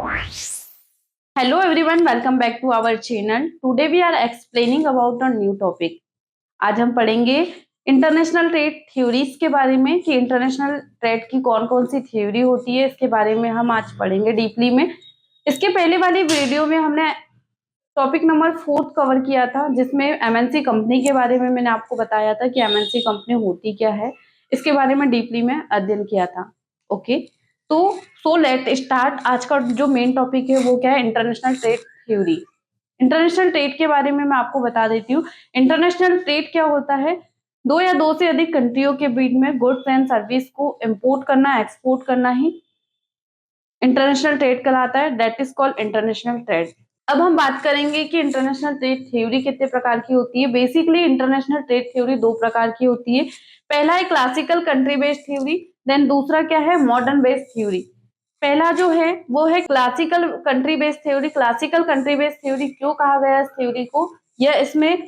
Hello everyone, welcome back to our channel. Today we are explaining about a new topic. आज हम पढ़ेंगे international trade theories के बारे में कि इंटरनेशनल ट्रेड की कौन कौन सी थ्योरी होती है, इसके बारे में हम आज पढ़ेंगे डीपली में। इसके पहले वाली वीडियो में हमने टॉपिक नंबर 4 कवर किया था, जिसमें एमएनसी कंपनी के बारे में मैंने आपको बताया था कि एमएनसी कंपनी होती क्या है, इसके बारे में डीपली में अध्ययन किया था। ओके, तो सो लेट स्टार्ट। आज का जो मेन टॉपिक है वो क्या है, international trade theory. International trade के बारे में मैं आपको बता देती हूँ। इंटरनेशनल ट्रेड क्या होता है, दो या दो से अधिक कंट्रियों के बीच में गुड्स एंड सर्विस को इंपोर्ट करना, एक्सपोर्ट करना ही इंटरनेशनल ट्रेड कहलाता है। That is called international trade. अब हम बात करेंगे कि इंटरनेशनल ट्रेड थ्योरी कितने प्रकार की होती है। बेसिकली इंटरनेशनल ट्रेड थ्योरी दो प्रकार की होती है। पहला है classical country based theory, then दूसरा क्या है, मॉडर्न बेस्ड थ्योरी। पहला जो है वो है classical country based theory. Classical country based theory क्यों कहा गया इस थ्योरी को, या इसमें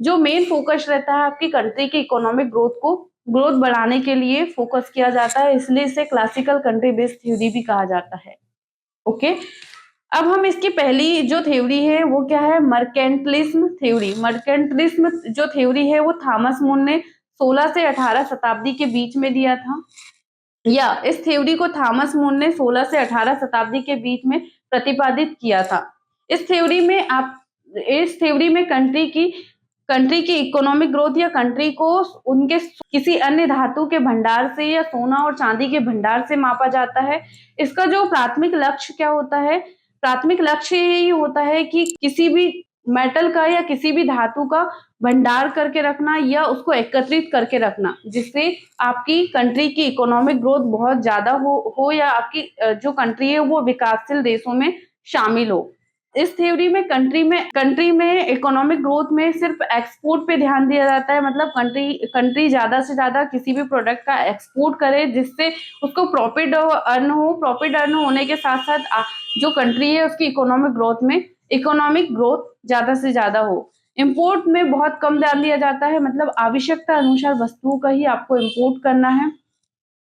जो मेन फोकस रहता है आपकी कंट्री की इकोनॉमिक ग्रोथ बढ़ाने के लिए फोकस किया जाता है, इसलिए इसे क्लासिकल कंट्री बेस्ड थ्योरी भी कहा जाता है। ओके, अब हम इसकी पहली जो थ्योरी है वो क्या है, मर्केंटलिज्म थ्योरी। मर्केंटलिज्म जो थ्योरी है वो थॉमस मून ने 16 से 18 शताब्दी के बीच में दिया था, या इस थ्योरी को थॉमस मून ने 16 से 18 शताब्दी के बीच में प्रतिपादित किया था। इस थ्योरी में कंट्री की इकोनॉमिक ग्रोथ या कंट्री को उनके किसी अन्य धातु के भंडार से या सोना और चांदी के भंडार से मापा जाता है। इसका जो प्राथमिक लक्ष्य क्या होता है, प्राथमिक लक्ष्य यही होता है कि किसी भी मेटल का या किसी भी धातु का भंडार करके रखना या उसको एकत्रित करके रखना, जिससे आपकी कंट्री की इकोनॉमिक ग्रोथ बहुत ज्यादा हो या आपकी जो कंट्री है वो विकासशील देशों में शामिल हो। इस थ्योरी में कंट्री में इकोनॉमिक ग्रोथ में सिर्फ एक्सपोर्ट पे ध्यान दिया जाता है। मतलब कंट्री ज्यादा से ज्यादा किसी भी प्रोडक्ट का एक्सपोर्ट करे, जिससे उसको प्रॉफिट अर्न होने के साथ साथ जो कंट्री है उसकी इकोनॉमिक ग्रोथ ज्यादा से ज्यादा हो। इंपोर्ट में बहुत कम ध्यान दिया जाता है, मतलब आवश्यकता अनुसार वस्तुओं का ही आपको इंपोर्ट करना है,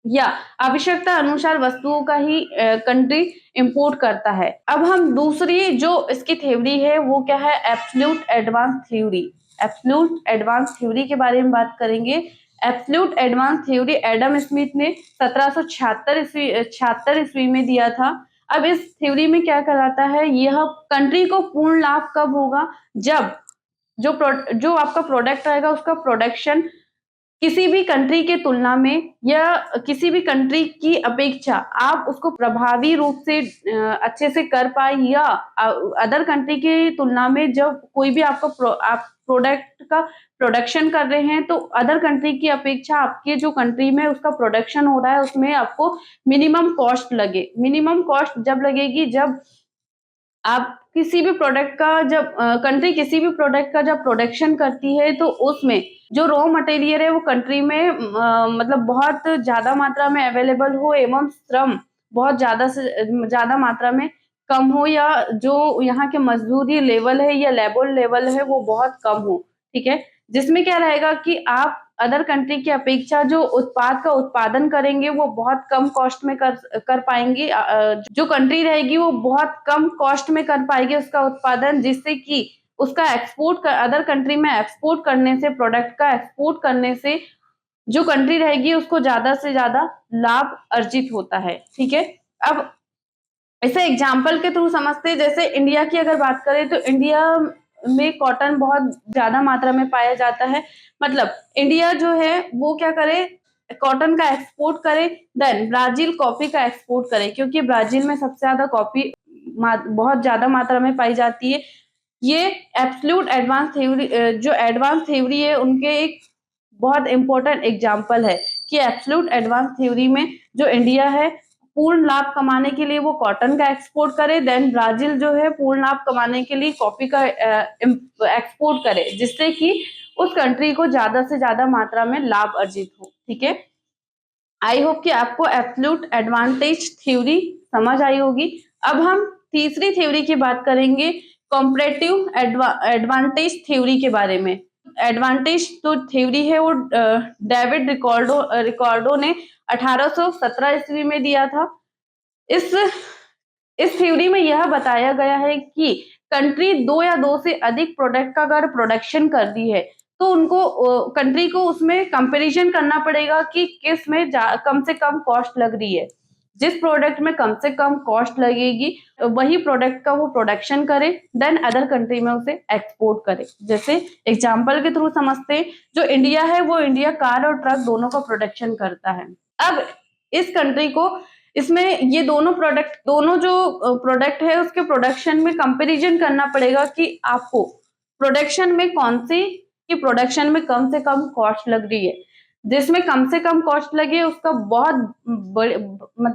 या आवश्यकता अनुसार वस्तुओं का ही कंट्री इंपोर्ट करता है। अब हम दूसरी जो इसकी थ्योरी है वो क्या है, absolute advance theory. Absolute advance theory के बारे में बात करेंगे। Absolute advance theory Adam Smith ने 1776 ईस्वी में दिया था। अब इस थ्योरी में क्या कहलाता है, यह कंट्री को पूर्ण लाभ कब होगा, जब जो आपका प्रोडक्ट रहेगा उसका प्रोडक्शन किसी भी कंट्री के तुलना में या किसी भी कंट्री की अपेक्षा आप उसको प्रभावी रूप से अच्छे से कर पाए, या अदर कंट्री की तुलना में जब कोई भी आप प्रोडक्ट का प्रोडक्शन कर रहे हैं तो अदर कंट्री की अपेक्षा आपके जो कंट्री में उसका प्रोडक्शन हो रहा है उसमें आपको मिनिमम कॉस्ट लगे। मिनिमम कॉस्ट जब लगेगी जब आप किसी भी प्रोडक्ट का जब कंट्री किसी भी प्रोडक्ट का जब प्रोडक्शन करती है तो उसमें जो रॉ मटेरियल है वो कंट्री में मतलब बहुत ज्यादा मात्रा में अवेलेबल हो, एवं श्रम बहुत ज्यादा से ज्यादा मात्रा में कम हो, या जो यहाँ के मजदूरी लेवल है या लेबर लेवल है वो बहुत कम हो। ठीक है, जिसमें क्या रहेगा कि आप अदर कंट्री की अपेक्षा जो उत्पाद का उत्पादन करेंगे वो बहुत कम कॉस्ट में कर पाएंगे। जो कंट्री रहेगी वो बहुत कम कॉस्ट में कर पाएगी उसका उत्पादन, जिससे कि उसका अदर कंट्री में एक्सपोर्ट करने से, प्रोडक्ट का एक्सपोर्ट करने से जो कंट्री रहेगी उसको ज्यादा से ज्यादा लाभ अर्जित होता है। ठीक है, अब इसे एग्जाम्पल के थ्रू समझते हैं। जैसे इंडिया की अगर बात करें तो इंडिया में कॉटन बहुत ज्यादा मात्रा में पाया जाता है। मतलब इंडिया जो है वो क्या करे, कॉटन का एक्सपोर्ट करे। देन ब्राजील कॉफी का एक्सपोर्ट करे, क्योंकि ब्राजील में सबसे ज्यादा कॉफी बहुत ज्यादा मात्रा में पाई जाती है। ये एब्सोल्यूट एडवांस थ्योरी जो एडवांस थ्योरी है उनके एक बहुत इंपॉर्टेंट एग्जाम्पल है कि एब्सोल्यूट एडवांस थ्योरी में जो इंडिया है पूर्ण लाभ कमाने के लिए वो कॉटन का एक्सपोर्ट करे। देन ब्राजील जो है पूर्ण लाभ कमाने के लिए कॉफी का एक्सपोर्ट करे, जिससे कि उस कंट्री को ज्यादा से ज्यादा मात्रा में लाभ अर्जित हो। ठीक है, आई होप कि आपको एब्सोल्यूट एडवांटेज थ्योरी समझ आई होगी। अब हम तीसरी थ्योरी की बात करेंगे, कॉम्परेटिव एडवांटेज थ्योरी के बारे में। एडवांटेज तो थ्योरी है वो डेविड रिकॉर्डो ने 1817 ईस्वी में दिया था। इस इस थ्योरी में यह बताया गया है कि कंट्री 2 या 2 से अधिक प्रोडक्ट का अगर प्रोडक्शन करती है तो उनको कंट्री को उसमें कंपैरिजन करना पड़ेगा कि किस में कम से कम कॉस्ट लग रही है। जिस प्रोडक्ट में कम से कम कॉस्ट लगेगी वही प्रोडक्ट का वो प्रोडक्शन करे, देन अदर कंट्री में उसे एक्सपोर्ट करे। जैसे एग्जांपल के थ्रू समझते हैं, जो इंडिया है वो इंडिया कार और ट्रक दोनों का प्रोडक्शन करता है। अब इस कंट्री को इसमें ये दोनों जो प्रोडक्ट है उसके प्रोडक्शन में कंपैरिजन करना पड़ेगा कि आपको प्रोडक्शन में कौन सी की प्रोडक्शन में कम से कम कॉस्ट लग रही है। जिसमें कम से कम कॉस्ट लगे उसका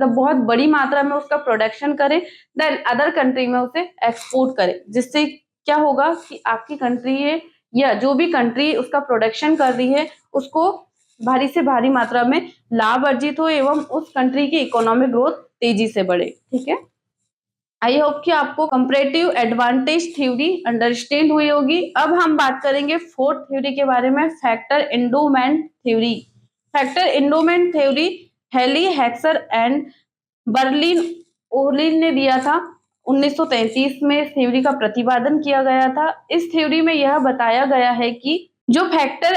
बहुत बड़ी मात्रा में उसका प्रोडक्शन करे, देन अदर कंट्री में उसे एक्सपोर्ट करे। जिससे क्या होगा कि आपकी कंट्री है या जो भी कंट्री उसका प्रोडक्शन कर रही है उसको भारी से भारी मात्रा में लाभ अर्जित हो एवं उस कंट्री की इकोनॉमिक ग्रोथ तेजी से बढ़े। ठीक है, आई होप कि आपको कंपैरेटिव एडवांटेज थ्योरी अंडरस्टैंड हुई होगी। अब हम बात करेंगे फोर्थ थ्योरी के बारे में, factor endowment theory. Factor endowment theory Eli, Heckscher and Berlin Ohlin ने दिया था। 1933 में इस थ्योरी का प्रतिपादन किया गया था। इस थ्योरी में यह बताया गया है कि जो फैक्टर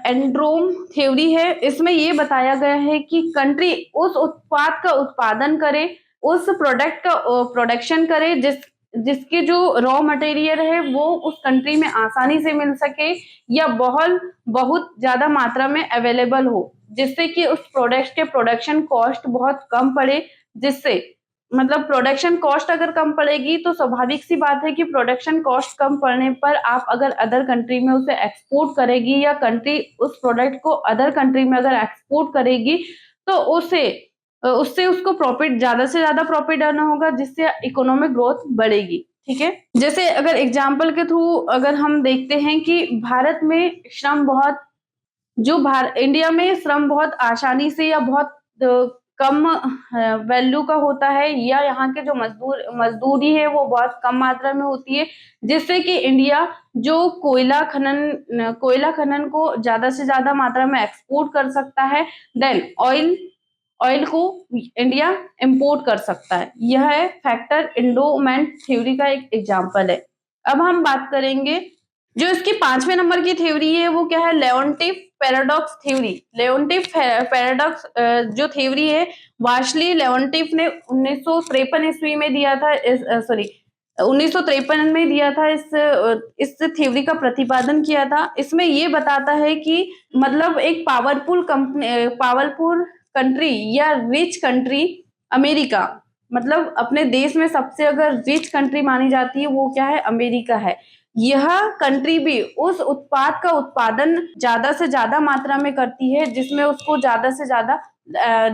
एंड्रोम थ्योरी है इसमें ये बताया गया है कि कंट्री उस उत्पाद का उत्पादन करे, उस प्रोडक्ट का प्रोडक्शन करे जिसके जो रॉ मटेरियल है वो उस कंट्री में आसानी से मिल सके या बहुत ज्यादा मात्रा में अवेलेबल हो, जिससे कि उस प्रोडक्ट के प्रोडक्शन कॉस्ट बहुत कम पड़े। जिससे मतलब प्रोडक्शन कॉस्ट अगर कम पड़ेगी तो स्वाभाविक सी बात है कि प्रोडक्शन कॉस्ट कम पड़ने पर आप अगर अदर कंट्री में उसे एक्सपोर्ट करेगी या कंट्री उस प्रोडक्ट को अदर कंट्री में अगर एक्सपोर्ट करेगी तो उससे उसको प्रॉफिट, ज्यादा से ज्यादा प्रॉफिट अर्न होगा, जिससे इकोनॉमिक ग्रोथ बढ़ेगी। ठीक है, जैसे अगर एग्जाम्पल के थ्रू अगर हम देखते हैं कि भारत में श्रम बहुत इंडिया में श्रम बहुत आसानी से या बहुत कम वैल्यू का होता है, या यहाँ के जो मजदूरी है वो बहुत कम मात्रा में होती है, जिससे कि इंडिया जो कोयला खनन को ज्यादा से ज्यादा मात्रा में एक्सपोर्ट कर सकता है, देन ऑयल को इंडिया इंपोर्ट कर सकता है। यह है फैक्टर एंडोमेंट थ्योरी का एक एग्जांपल है। अब हम बात करेंगे जो इसकी 5वें नंबर की थ्योरी है वो क्या है, लेओन्टिफ पैराडॉक्स थ्योरी। लेओन्टिफ पैराडॉक्स जो थ्योरी है वाशली लेओन्टिफ ने 1953 ईस्वी में दिया था, 1953 में दिया था। इस थ्योरी का प्रतिपादन किया था। इसमें ये बताता है कि मतलब एक पावरफुल कंट्री या रिच कंट्री अमेरिका, मतलब अपने देश में सबसे अगर रिच कंट्री मानी जाती है वो क्या है, अमेरिका है। यह कंट्री भी उस उत्पाद का उत्पादन ज्यादा से ज्यादा मात्रा में करती है जिसमें उसको ज्यादा से ज्यादा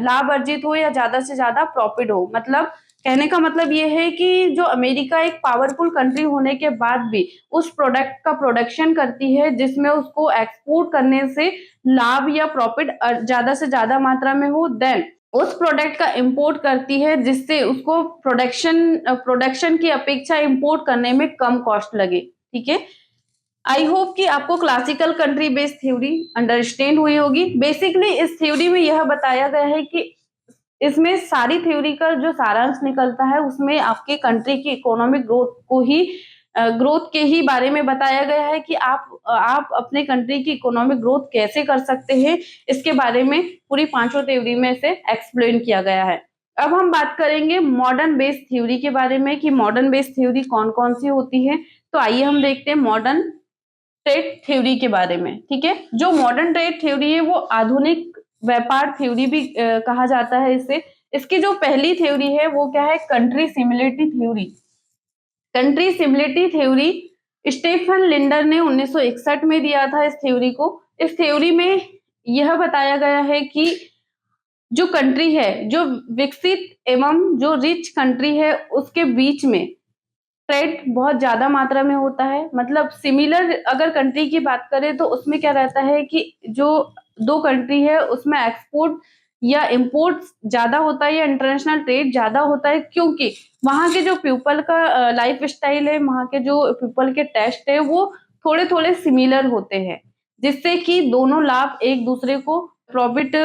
लाभ अर्जित हो या ज्यादा से ज्यादा प्रॉफिट हो। मतलब कहने का मतलब ये है कि जो अमेरिका एक पावरफुल कंट्री होने के बाद भी उस प्रोडक्ट का प्रोडक्शन करती है जिसमें उसको एक्सपोर्ट करने से लाभ या प्रॉफिट ज्यादा से ज्यादा मात्रा में हो, देन उस प्रोडक्ट का इंपोर्ट करती है जिससे उसको प्रोडक्शन की अपेक्षा इंपोर्ट करने में कम कॉस्ट लगे। ठीक है, आई होप कि आपको classical country based theory understand हुई होगी। बेसिकली इस थ्योरी में यह बताया गया है कि इसमें सारी थ्योरी का जो सारांश निकलता है उसमें आपके कंट्री की इकोनॉमिक ग्रोथ के ही बारे में बताया गया है कि आप अपने कंट्री की इकोनॉमिक ग्रोथ कैसे कर सकते हैं, इसके बारे में पूरी 5 थ्योरी में से एक्सप्लेन किया गया है। अब हम बात करेंगे मॉडर्न बेस्ड थ्योरी के बारे में कि मॉडर्न बेस्ड थ्योरी कौन कौन सी होती है। तो आइए हम देखते हैं मॉडर्न ट्रेड थ्योरी के बारे में। ठीक है, जो मॉडर्न ट्रेड थ्योरी है वो आधुनिक व्यापार थ्योरी भी कहा जाता है इसे। इसकी जो पहली थ्योरी है वो क्या है, country similarity theory. Country similarity theory Stefan Linder ने 1961 में दिया था इस थ्योरी को। इस थ्योरी में यह बताया गया है कि जो कंट्री है, जो विकसित एवं जो रिच कंट्री है उसके बीच में ट्रेड बहुत ज्यादा मात्रा में होता है। मतलब सिमिलर अगर कंट्री की बात करें तो उसमें क्या रहता है कि जो दो कंट्री है उसमें एक्सपोर्ट या इंपोर्ट ज्यादा होता है या इंटरनेशनल ट्रेड ज्यादा होता है, क्योंकि वहां के जो पीपल का लाइफ स्टाइल है, वहां के जो पीपल के टेस्ट है वो थोड़े थोड़े सिमिलर होते हैं, जिससे कि दोनों लाभ एक दूसरे को प्रॉफिट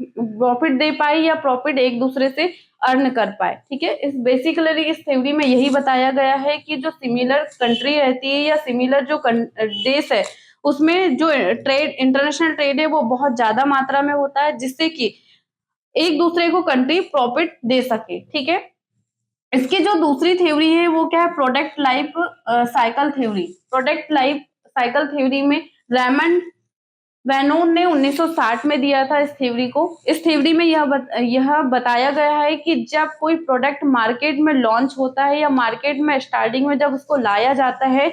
प्रॉफिट दे पाए या प्रॉफिट एक दूसरे से अर्न कर पाए। ठीक है, इस बेसिकली इस थ्योरी में यही बताया गया है कि जो सिमिलर कंट्री रहती है या सिमिलर जो देश है उसमें जो ट्रेड, इंटरनेशनल ट्रेड है वो बहुत ज्यादा मात्रा में होता है, जिससे कि एक दूसरे को कंट्री प्रॉफिट दे सके। ठीक है, इसकी जो दूसरी थ्योरी है वो क्या है, product life cycle theory. Product life cycle theory में रेमंड वैनोन ने 1960 में दिया था इस थ्योरी को। इस थ्योरी में यह बताया गया है कि जब कोई प्रोडक्ट मार्केट में लॉन्च होता है या मार्केट में स्टार्टिंग में जब उसको लाया जाता है,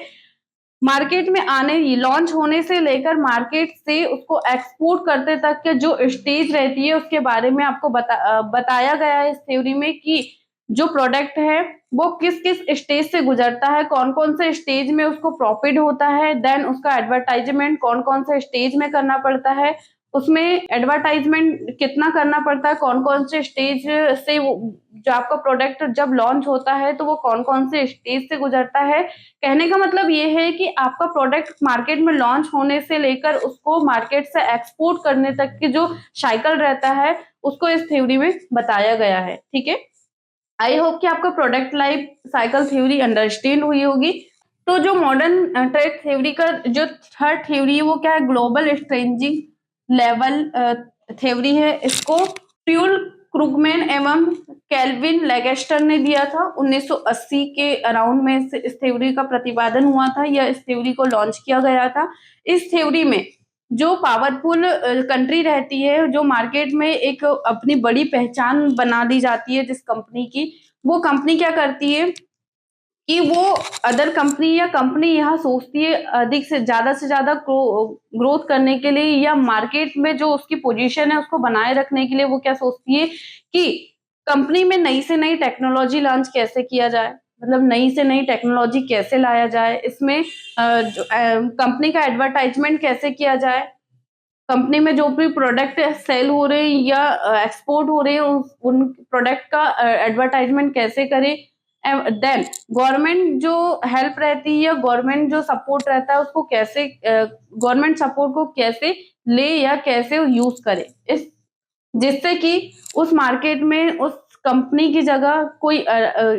मार्केट में आने, लॉन्च होने से लेकर मार्केट से उसको एक्सपोर्ट करते तक के जो स्टेज रहती है उसके बारे में आपको बताया गया है इस थ्योरी में कि जो प्रोडक्ट है वो किस किस स्टेज से गुजरता है, कौन कौन से स्टेज में उसको प्रॉफिट होता है, देन उसका एडवर्टाइजमेंट कौन कौन से स्टेज में करना पड़ता है, उसमें एडवर्टाइजमेंट कितना करना पड़ता है, कौन कौन से स्टेज से जो आपका प्रोडक्ट जब लॉन्च होता है तो वो कौन कौन से स्टेज से गुजरता है। कहने का मतलब ये है कि आपका प्रोडक्ट मार्केट में लॉन्च होने से लेकर उसको मार्केट से एक्सपोर्ट करने तक की जो साइकिल रहता है उसको इस थ्योरी में बताया गया है। ठीक है, आई होप कि आपको product life cycle theory understand हुई होगी। तो जो मॉडर्न ट्रेड थ्योरी का जो थर्ड थ्योरी है वो क्या है, ग्लोबल एक्सचेंजिंग लेवल थ्योरी है। इसको प्यूल क्रुगमैन एवं केल्विन लेगेस्टर ने दिया था 1980 के अराउंड में। इस थ्योरी का प्रतिपादन हुआ था या इस थ्योरी को लॉन्च किया गया था। इस थ्योरी में जो पावरफुल कंट्री रहती है, जो मार्केट में एक अपनी बड़ी पहचान बना दी जाती है जिस कंपनी की, वो कंपनी क्या करती है कि वो अदर कंपनी या कंपनी यहाँ सोचती है अधिक से ज्यादा ग्रोथ करने के लिए या मार्केट में जो उसकी पोजीशन है उसको बनाए रखने के लिए वो क्या सोचती है कि कंपनी में नई से नई टेक्नोलॉजी लॉन्च कैसे किया जाए, मतलब नई से नई टेक्नोलॉजी कैसे लाया जाए, इसमें कंपनी का एडवर्टाइजमेंट कैसे किया जाए, कंपनी में जो भी प्रोडक्ट सेल हो रहे हैं या एक्सपोर्ट हो रहे हैं उन प्रोडक्ट का एडवर्टाइजमेंट कैसे करें। देन गवर्नमेंट जो हेल्प रहती है या गवर्नमेंट जो सपोर्ट रहता है उसको कैसे, गवर्नमेंट सपोर्ट को कैसे ले या कैसे यूज करे, इस जिससे कि उस मार्केट में उस कंपनी की जगह कोई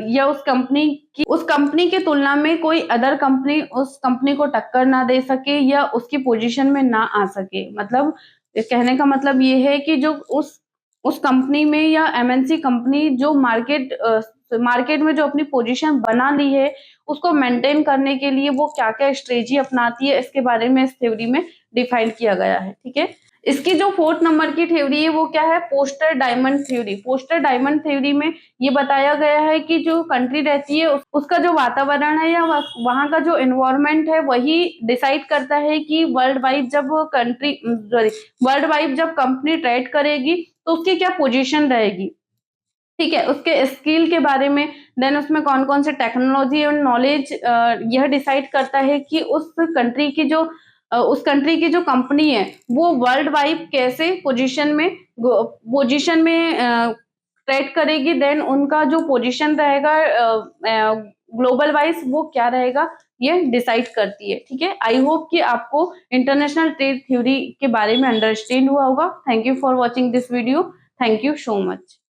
या उस कंपनी की तुलना में कोई अदर कंपनी उस कंपनी को टक्कर ना दे सके या उसकी पोजीशन में ना आ सके। मतलब कहने का मतलब ये है कि जो उस कंपनी में या एमएनसी कंपनी जो मार्केट में जो अपनी पोजीशन बना ली है उसको मेंटेन करने के लिए वो क्या क्या स्ट्रेटजी अपनाती है, इसके बारे में इस थ्योरी में डिफाइन किया गया है। ठीक है, इसकी जो फोर्थ नंबर की थ्योरी है वो क्या है, poster diamond theory. Poster diamond theory में ये बताया गया है कि जो कंट्री रहती है उसका जो वातावरण है या वहां का जो एनवायरनमेंट है वही डिसाइड करता है कि वर्ल्ड वाइड जब कंपनी ट्रेड करेगी तो उसकी क्या पोजीशन रहेगी। ठीक है, उसके स्किल के बारे में, देन उसमें कौन कौन से टेक्नोलॉजी और नॉलेज यह डिसाइड करता है कि उस कंट्री की जो कंपनी है वो वर्ल्ड वाइड कैसे पोजीशन में ट्रेड करेगी, देन उनका जो पोजीशन रहेगा ग्लोबल वाइज वो क्या रहेगा ये डिसाइड करती है। ठीक है, आई होप कि आपको इंटरनेशनल ट्रेड थ्योरी के बारे में अंडरस्टैंड हुआ होगा। Thank you for watching this video. Thank you so much.